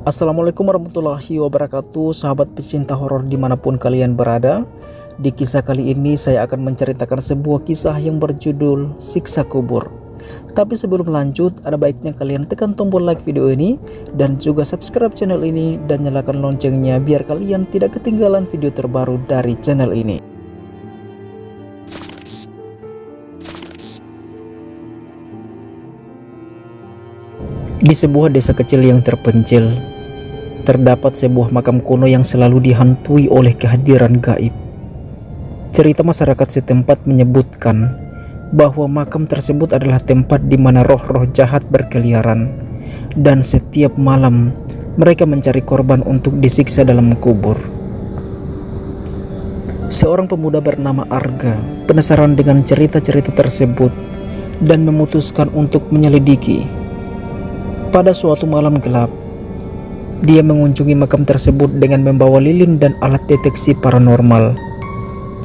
Assalamualaikum warahmatullahi wabarakatuh, sahabat pecinta horor dimanapun kalian berada. Di kisah kali ini saya akan menceritakan sebuah kisah yang berjudul Siksa Kubur. Tapi sebelum lanjut, ada baiknya kalian tekan tombol like video ini dan juga subscribe channel ini dan nyalakan loncengnya biar kalian tidak ketinggalan video terbaru dari channel ini. Di sebuah desa kecil yang terpencil, terdapat sebuah makam kuno yang selalu dihantui oleh kehadiran gaib. Cerita masyarakat setempat menyebutkan bahwa makam tersebut adalah tempat di mana roh-roh jahat berkeliaran, dan setiap malam mereka mencari korban untuk disiksa dalam kubur. Seorang pemuda bernama Arga penasaran dengan cerita-cerita tersebut dan memutuskan untuk menyelidiki. Pada suatu malam gelap, dia mengunjungi makam tersebut dengan membawa lilin dan alat deteksi paranormal.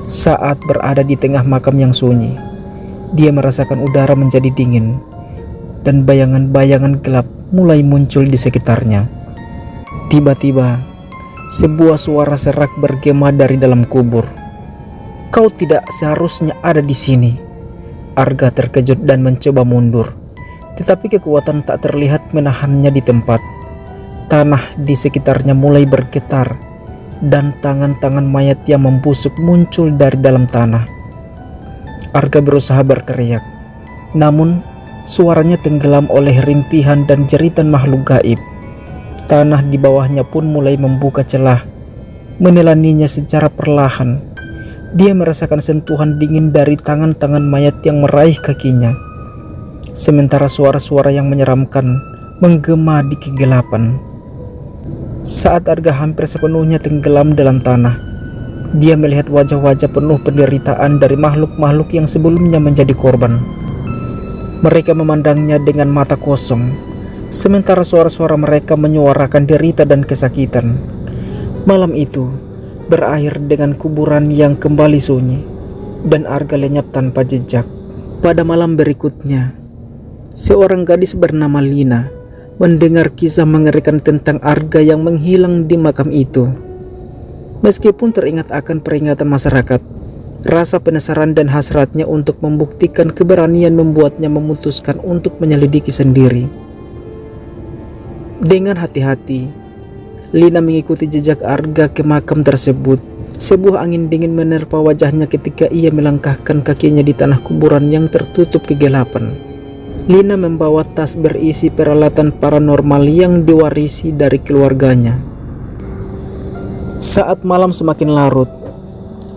Saat berada di tengah makam yang sunyi, dia merasakan udara menjadi dingin dan bayangan-bayangan gelap mulai muncul di sekitarnya. Tiba-tiba, sebuah suara serak bergema dari dalam kubur. "Kau tidak seharusnya ada di sini." Arga terkejut dan mencoba mundur, tetapi kekuatan tak terlihat menahannya di tempat. Tanah di sekitarnya mulai bergetar dan tangan-tangan mayat yang membusuk muncul dari dalam tanah. Arga berusaha berteriak, namun suaranya tenggelam oleh rintihan dan jeritan makhluk gaib. Tanah di bawahnya pun mulai membuka celah, menelaninya secara perlahan. Dia merasakan sentuhan dingin dari tangan-tangan mayat yang meraih kakinya, sementara suara-suara yang menyeramkan menggema di kegelapan. Saat Arga hampir sepenuhnya tenggelam dalam tanah, dia melihat wajah-wajah penuh penderitaan dari makhluk-makhluk yang sebelumnya menjadi korban. Mereka memandangnya dengan mata kosong, sementara suara-suara mereka menyuarakan derita dan kesakitan. Malam itu berakhir dengan kuburan yang kembali sunyi, dan Arga lenyap tanpa jejak. Pada malam berikutnya, seorang gadis bernama Lina mendengar kisah mengerikan tentang Arga yang menghilang di makam itu. Meskipun teringat akan peringatan masyarakat, rasa penasaran dan hasratnya untuk membuktikan keberanian membuatnya memutuskan untuk menyelidiki sendiri. Dengan hati-hati, Lina mengikuti jejak Arga ke makam tersebut. Sebuah angin dingin menerpa wajahnya ketika ia melangkahkan kakinya di tanah kuburan yang tertutup kegelapan. Lina membawa tas berisi peralatan paranormal yang diwarisi dari keluarganya. Saat malam semakin larut,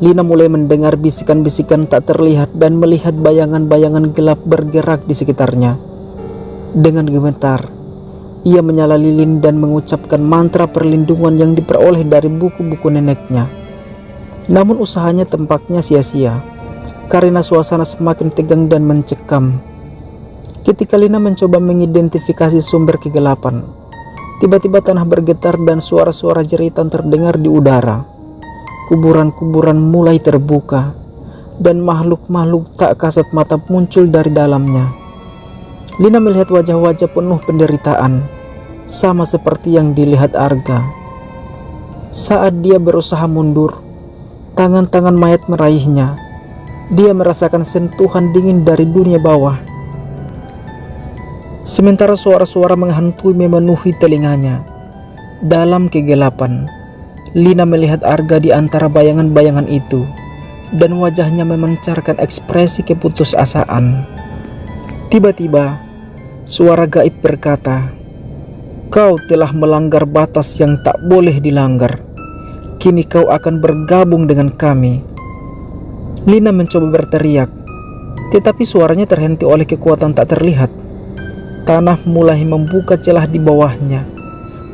Lina mulai mendengar bisikan-bisikan tak terlihat dan melihat bayangan-bayangan gelap bergerak di sekitarnya. Dengan gemetar, ia menyala lilin dan mengucapkan mantra perlindungan yang diperoleh dari buku-buku neneknya. Namun usahanya tampaknya sia-sia, karena suasana semakin tegang dan mencekam. Ketika Lina mencoba mengidentifikasi sumber kegelapan, tiba-tiba tanah bergetar dan suara-suara jeritan terdengar di udara. Kuburan-kuburan mulai terbuka dan makhluk-makhluk tak kasat mata muncul dari dalamnya. Lina melihat wajah-wajah penuh penderitaan, sama seperti yang dilihat Arga. Saat dia berusaha mundur, tangan-tangan mayat meraihnya. Dia merasakan sentuhan dingin dari dunia bawah. Sementara suara-suara menghantui memenuhi telinganya. Dalam kegelapan, Lina melihat Arga di antara bayangan-bayangan itu, dan wajahnya memancarkan ekspresi keputusasaan. Tiba-tiba, suara gaib berkata, "Kau telah melanggar batas yang tak boleh dilanggar. Kini kau akan bergabung dengan kami." Lina mencoba berteriak, tetapi suaranya terhenti oleh kekuatan tak terlihat. Tanah mulai membuka celah di bawahnya,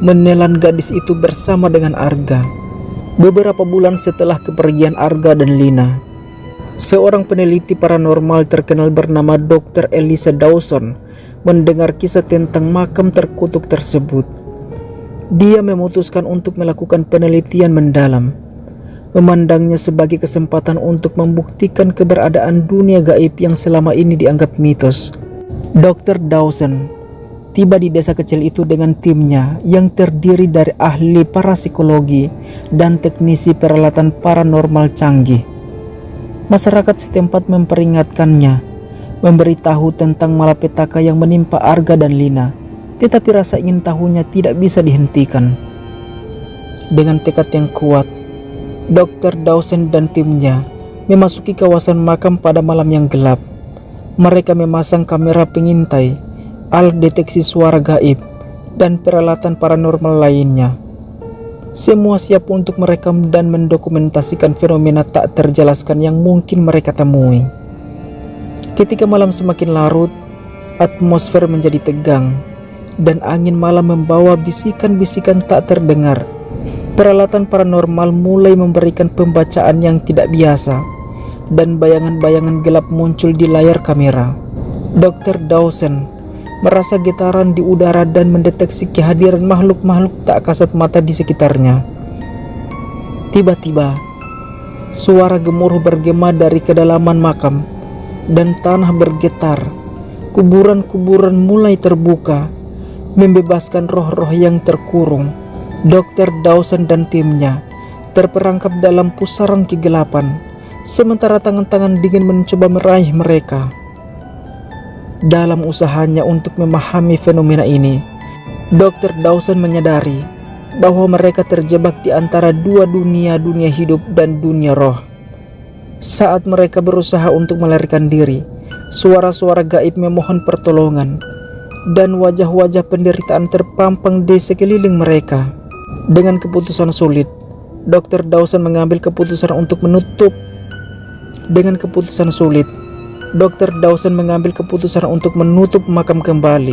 menelan gadis itu bersama dengan Arga. Beberapa bulan setelah kepergian Arga dan Lina, seorang peneliti paranormal terkenal bernama Dr. Elisa Dawson mendengar kisah tentang makam terkutuk tersebut. Dia memutuskan untuk melakukan penelitian mendalam, memandangnya sebagai kesempatan untuk membuktikan keberadaan dunia gaib yang selama ini dianggap mitos. Dr. Dawson tiba di desa kecil itu dengan timnya yang terdiri dari ahli parapsikologi dan teknisi peralatan paranormal canggih. Masyarakat setempat memperingatkannya, memberitahu tentang malapetaka yang menimpa Arga dan Lina, tetapi rasa ingin tahunya tidak bisa dihentikan. Dengan tekad yang kuat, Dr. Dawson dan timnya memasuki kawasan makam pada malam yang gelap. Mereka memasang kamera pengintai, alat deteksi suara gaib, dan peralatan paranormal lainnya. Semua siap untuk merekam dan mendokumentasikan fenomena tak terjelaskan yang mungkin mereka temui. Ketika malam semakin larut, atmosfer menjadi tegang, dan angin malam membawa bisikan-bisikan tak terdengar. Peralatan paranormal mulai memberikan pembacaan yang tidak biasa, dan bayangan-bayangan gelap muncul di layar kamera. Dr. Dawson merasa getaran di udara dan mendeteksi kehadiran makhluk-makhluk tak kasat mata di sekitarnya. Tiba-tiba, suara gemuruh bergema dari kedalaman makam, dan tanah bergetar. Kuburan-kuburan mulai terbuka, membebaskan roh-roh yang terkurung. Dr. Dawson dan timnya terperangkap dalam pusaran kegelapan, sementara tangan-tangan dingin mencoba meraih mereka. Dalam usahanya untuk memahami fenomena ini, Dr. Dawson menyadari bahwa mereka terjebak di antara dua dunia hidup dan dunia roh. Saat mereka berusaha untuk melarikan diri, suara-suara gaib memohon pertolongan, dan wajah-wajah penderitaan terpampang di sekeliling mereka. Dengan keputusan sulit, Dr. Dawson mengambil keputusan untuk menutup makam kembali,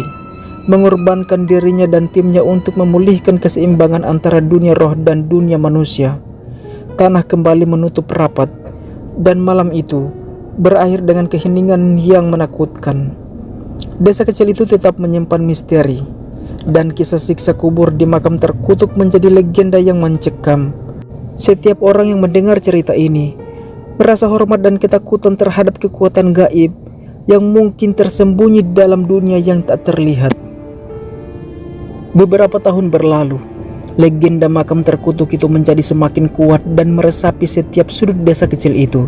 mengorbankan dirinya dan timnya untuk memulihkan keseimbangan antara dunia roh dan dunia manusia. Tanah kembali menutup rapat, dan malam itu berakhir dengan keheningan yang menakutkan. Desa kecil itu tetap menyimpan misteri, dan kisah siksa kubur di makam terkutuk menjadi legenda yang mencekam. Setiap orang yang mendengar cerita ini merasa hormat dan ketakutan terhadap kekuatan gaib yang mungkin tersembunyi dalam dunia yang tak terlihat. Beberapa tahun berlalu, legenda makam terkutuk itu menjadi semakin kuat dan meresapi setiap sudut desa kecil itu.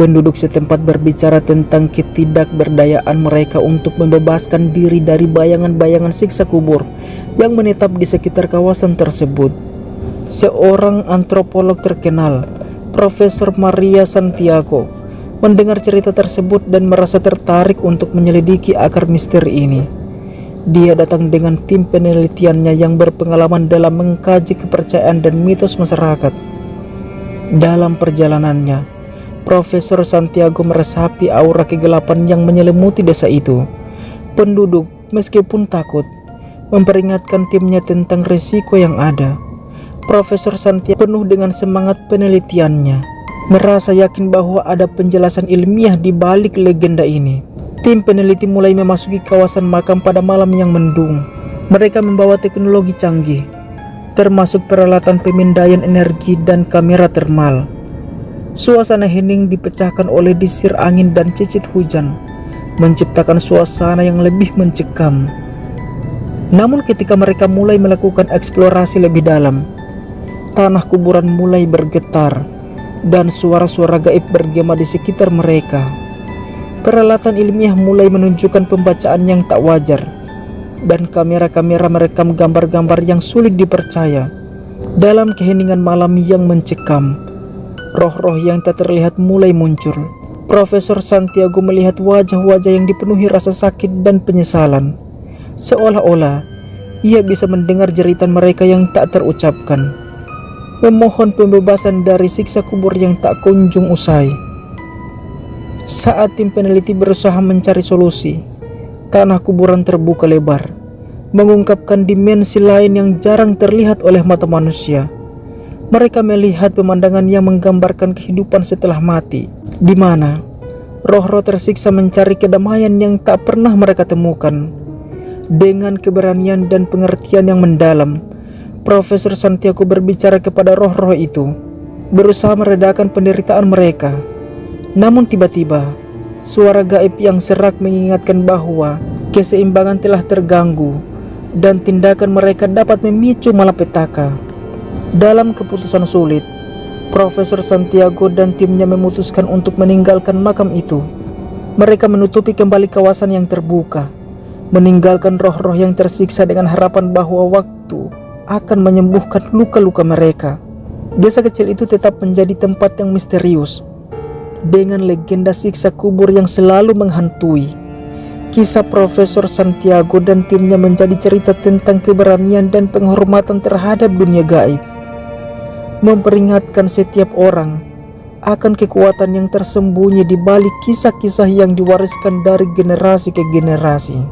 Penduduk setempat berbicara tentang ketidakberdayaan mereka untuk membebaskan diri dari bayangan-bayangan siksa kubur yang menetap di sekitar kawasan tersebut. Seorang antropolog terkenal, Profesor Maria Santiago, mendengar cerita tersebut dan merasa tertarik untuk menyelidiki akar misteri ini. Dia datang dengan tim penelitiannya yang berpengalaman dalam mengkaji kepercayaan dan mitos masyarakat. Dalam perjalanannya, Profesor Santiago meresapi aura kegelapan yang menyelimuti desa itu. Penduduk, meskipun takut, memperingatkan timnya tentang risiko yang ada. Profesor Santiago penuh dengan semangat penelitiannya, merasa yakin bahwa ada penjelasan ilmiah di balik legenda ini. Tim peneliti mulai memasuki kawasan makam pada malam yang mendung. Mereka membawa teknologi canggih, termasuk peralatan pemindaian energi dan kamera termal. Suasana hening dipecahkan oleh desir angin dan cicit hujan, menciptakan suasana yang lebih mencekam. Namun ketika mereka mulai melakukan eksplorasi lebih dalam, tanah kuburan mulai bergetar dan suara-suara gaib bergema di sekitar mereka. Peralatan ilmiah mulai menunjukkan pembacaan yang tak wajar, dan kamera-kamera merekam gambar-gambar yang sulit dipercaya. Dalam keheningan malam yang mencekam, roh-roh yang tak terlihat mulai muncul. Profesor Santiago melihat wajah-wajah yang dipenuhi rasa sakit dan penyesalan, seolah-olah ia bisa mendengar jeritan mereka yang tak terucapkan, memohon pembebasan dari siksa kubur yang tak kunjung usai. Saat tim peneliti berusaha mencari solusi, tanah kuburan terbuka lebar, mengungkapkan dimensi lain yang jarang terlihat oleh mata manusia. Mereka melihat pemandangan yang menggambarkan kehidupan setelah mati, di mana roh-roh tersiksa mencari kedamaian yang tak pernah mereka temukan. Dengan keberanian dan pengertian yang mendalam, Profesor Santiago berbicara kepada roh-roh itu, berusaha meredakan penderitaan mereka. Namun tiba-tiba, suara gaib yang serak mengingatkan bahwa Keseimbangan telah terganggu dan tindakan mereka dapat memicu malapetaka. Dalam keputusan sulit, Profesor Santiago dan timnya memutuskan untuk meninggalkan makam itu. Mereka menutupi kembali kawasan yang terbuka, meninggalkan roh-roh yang tersiksa dengan harapan bahwa waktu akan menyembuhkan luka-luka mereka. Desa kecil itu tetap menjadi tempat yang misterius, dengan legenda siksa kubur yang selalu menghantui. Kisah Profesor Santiago dan timnya menjadi cerita tentang keberanian dan penghormatan terhadap dunia gaib, memperingatkan setiap orang akan kekuatan yang tersembunyi di balik kisah-kisah yang diwariskan dari generasi ke generasi.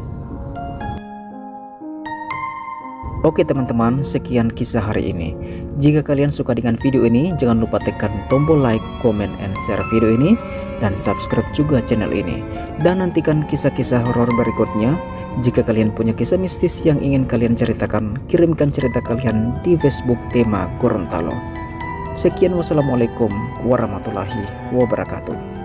Oke teman-teman, sekian kisah hari ini. Jika kalian suka dengan video ini, jangan lupa tekan tombol like, comment, and share video ini, dan subscribe juga channel ini. Dan nantikan kisah-kisah horor berikutnya. Jika kalian punya kisah mistis yang ingin kalian ceritakan, kirimkan cerita kalian di Facebook tema Gorontalo. Sekian, wassalamualaikum warahmatullahi wabarakatuh.